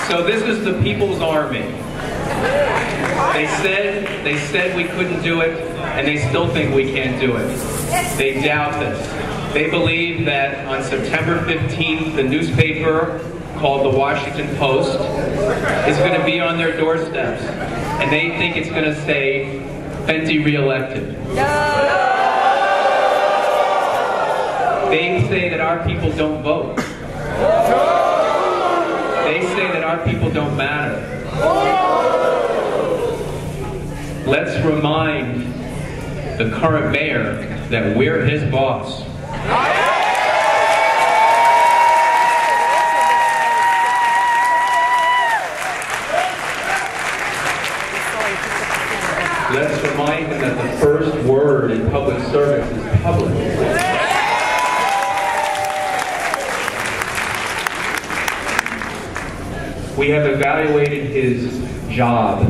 So this is the People's Army. They said we couldn't do it, and they still think we can't do it. They doubt this. They believe that on September 15th, the newspaper called the Washington Post is going to be on their doorsteps, and they think it's going to say, Fenty re-elected. They say that our people don't vote. They say that our people don't matter. Let's remind the current mayor that we're his boss. Let's remind him that the first word in public service is public. We have evaluated his job,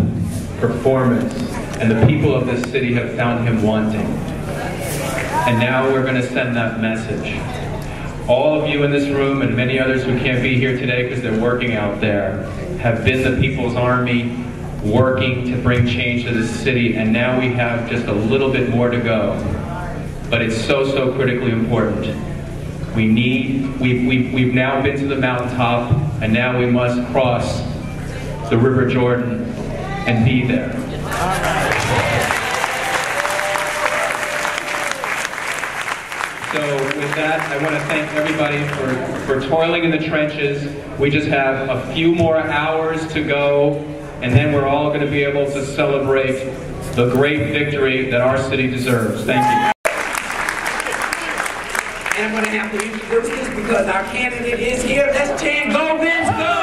performance, and the people of this city have found him wanting. And now we're going to send that message. All of you in this room and many others who can't be here today because they're working out there have been the People's Army working to bring change to this city, and now we have just a little bit more to go. But it's so critically important. We've now been to the mountaintop, and now we must cross the River Jordan and be there. So with that, I want to thank everybody for toiling in the trenches. We just have a few more hours to go, and then we're all going to be able to celebrate the great victory that our city deserves. Thank you. And I'm going to have to introduce this because our candidate is here. Let's chant, go Vince, go!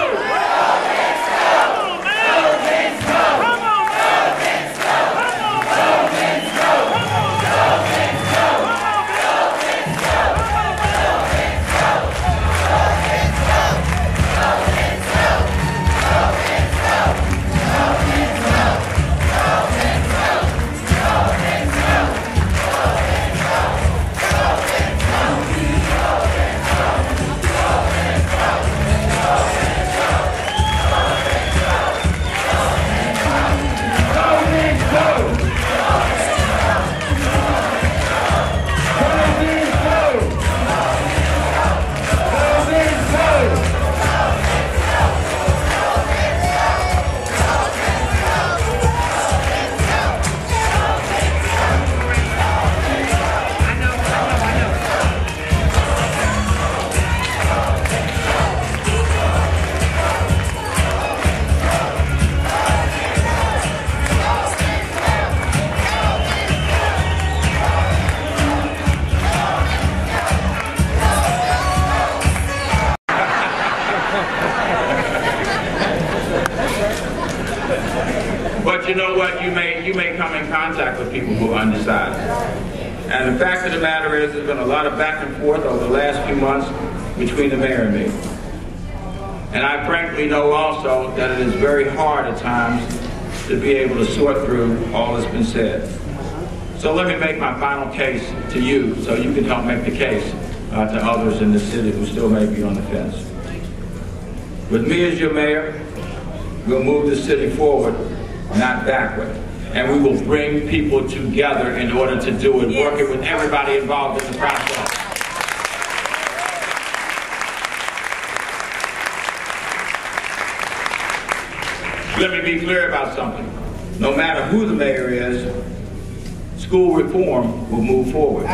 But you know what? You may come in contact with people who are undecided. And the fact of the matter is, there's been a lot of back and forth over the last few months between the mayor and me. And I frankly know also that it is very hard at times to be able to sort through all that's been said. So let me make my final case to you so you can help make the case to others in the city who still may be on the fence. With me as your mayor, we'll move the city forward, not backward. And we will bring people together in order to do it, working with everybody involved in the process. Let me be clear about something. No matter who the mayor is, school reform will move forward.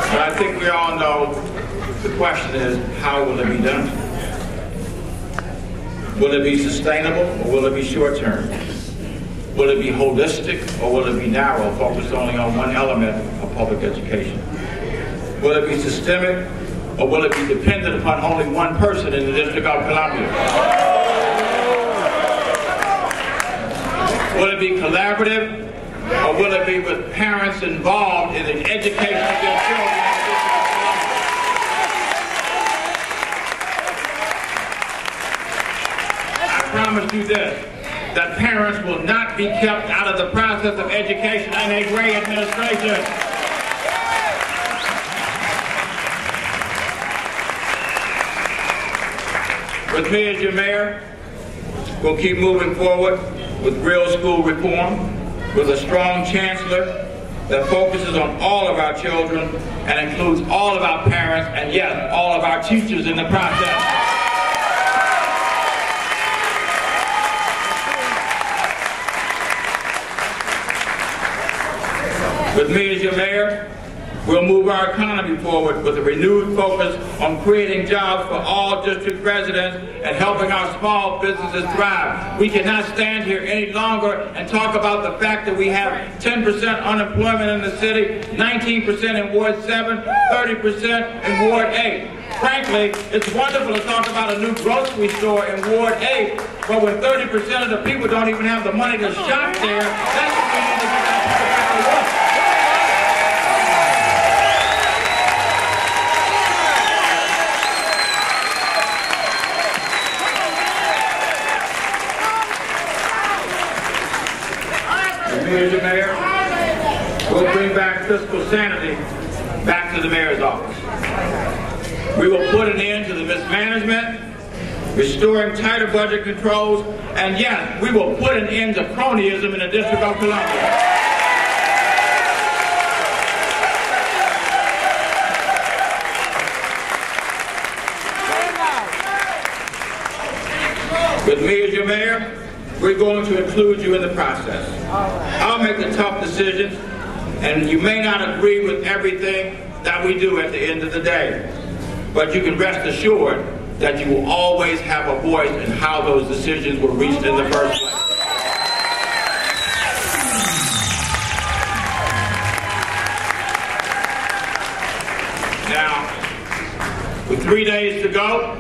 But I think we all know the question is, how will it be done? Will it be sustainable or will it be short-term? Will it be holistic or will it be narrow, focused only on one element of public education? Will it be systemic or will it be dependent upon only one person in the District of Columbia? Will it be collaborative or will it be with parents involved in the education of their children? I promise you this, that parents will not be kept out of the process of education in a Gray administration. With me as your mayor, we'll keep moving forward with real school reform, with a strong chancellor that focuses on all of our children and includes all of our parents and, yes, all of our teachers in the process. With me as your mayor, we'll move our economy forward with a renewed focus on creating jobs for all district residents and helping our small businesses thrive. We cannot stand here any longer and talk about the fact that we have 10% unemployment in the city, 19% in Ward 7, 30% in Ward 8. Frankly, it's wonderful to talk about a new grocery store in Ward 8, but when 30% of the people don't even have the money to shop there, that's what we need to get back to work. Mr. Mayor, we'll bring back fiscal sanity back to the mayor's office. We will put an end to the mismanagement, restoring tighter budget controls, and yes, we will put an end to cronyism in the District of Columbia. With me as your mayor, we're going to include you in the process. I'll make the tough decisions, and you may not agree with everything that we do at the end of the day. But you can rest assured that you will always have a voice in how those decisions were reached in the first place. Now, with 3 days to go,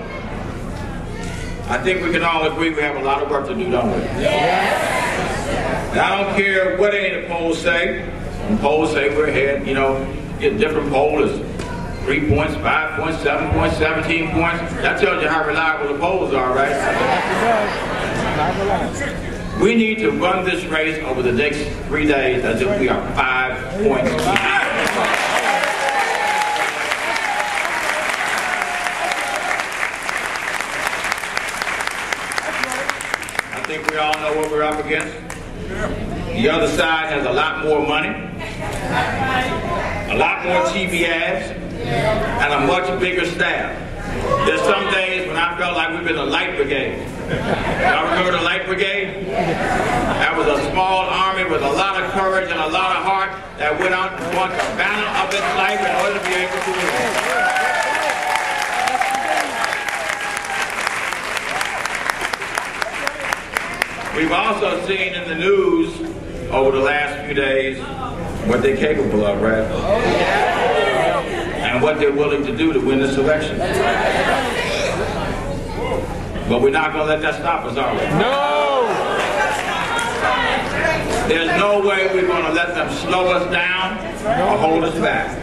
I think we can all agree we have a lot of work to do, don't we? Yes. And I don't care what any of the polls say. When polls say we're ahead, you know, get different polls, 3 points, 5 points, 7 points, 17 points. That tells you how reliable the polls are, right? We need to run this race over the next 3 days as if we are 5 points behind. I think we all know what we're up against. The other side has a lot more money, a lot more TV ads, and a much bigger staff. There's some days when I felt like we've been the Light Brigade. Y'all remember the Light Brigade? That was a small army with a lot of courage and a lot of heart that went out and fought the battle of its life in order to be able to win. We've also seen in the news over the last few days what they're capable of, right? And what they're willing to do to win this election. But we're not going to let that stop us, are we? No! There's no way we're going to let them slow us down or hold us back.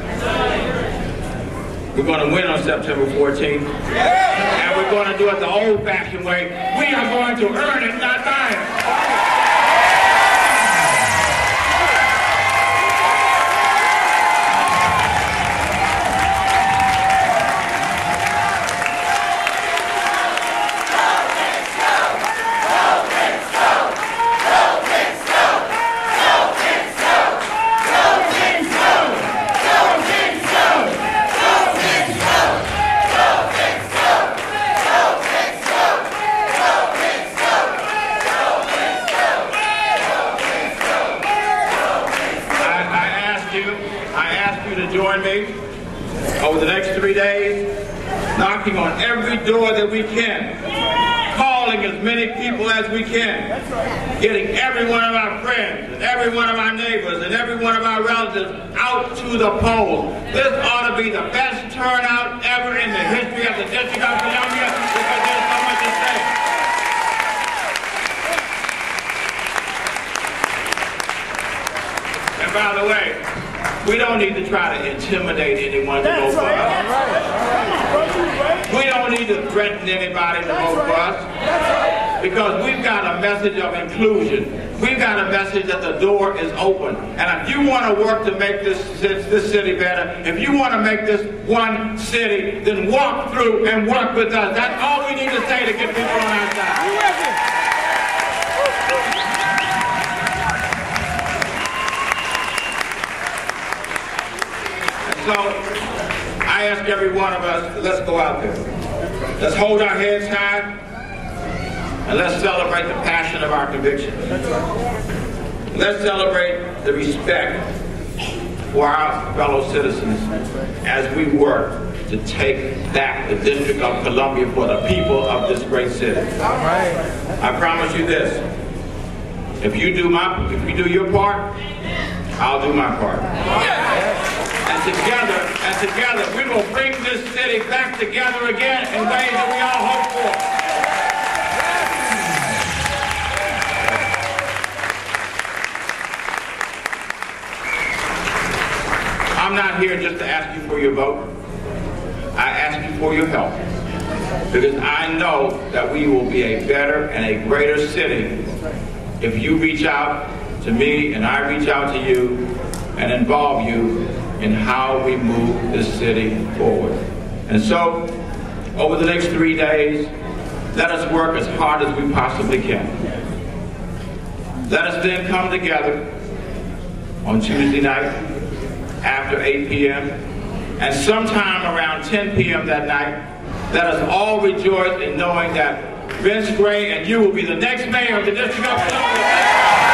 We're going to win on September 14th. And we're going to do it the old-fashioned way. We are going to earn it, not buy it. Join me over the next 3 days, knocking on every door that we can, calling as many people as we can, getting every one of our friends and every one of our neighbors and every one of our relatives out to the polls. This ought to be the best turnout ever in the history of the District of Columbia because there's so much at stake. And by the way, we don't need to try to intimidate anyone to vote for us. We don't need to threaten anybody to vote for us. because we've got a message of inclusion. We've got a message that the door is open. And if you want to work to make this city better, if you want to make this one city, then walk through and work with us. That's all we need to say to get people on our side. So, I ask every one of us, let's go out there. Let's hold our heads high, and let's celebrate the passion of our convictions. Let's celebrate the respect for our fellow citizens as we work to take back the District of Columbia for the people of this great city. I promise you this, if you do your part, I'll do my part. And together, we will bring this city back together again in ways that we all hope for. I'm not here just to ask you for your vote. I ask you for your help. Because I know that we will be a better and a greater city if you reach out to me and I reach out to you and involve you in how we move this city forward. And so, over the next 3 days, let us work as hard as we possibly can. Let us then come together on Tuesday night after 8 p.m. and sometime around 10 p.m. that night, let us all rejoice in knowing that Vince Gray and you will be the next mayor of the District of Columbia.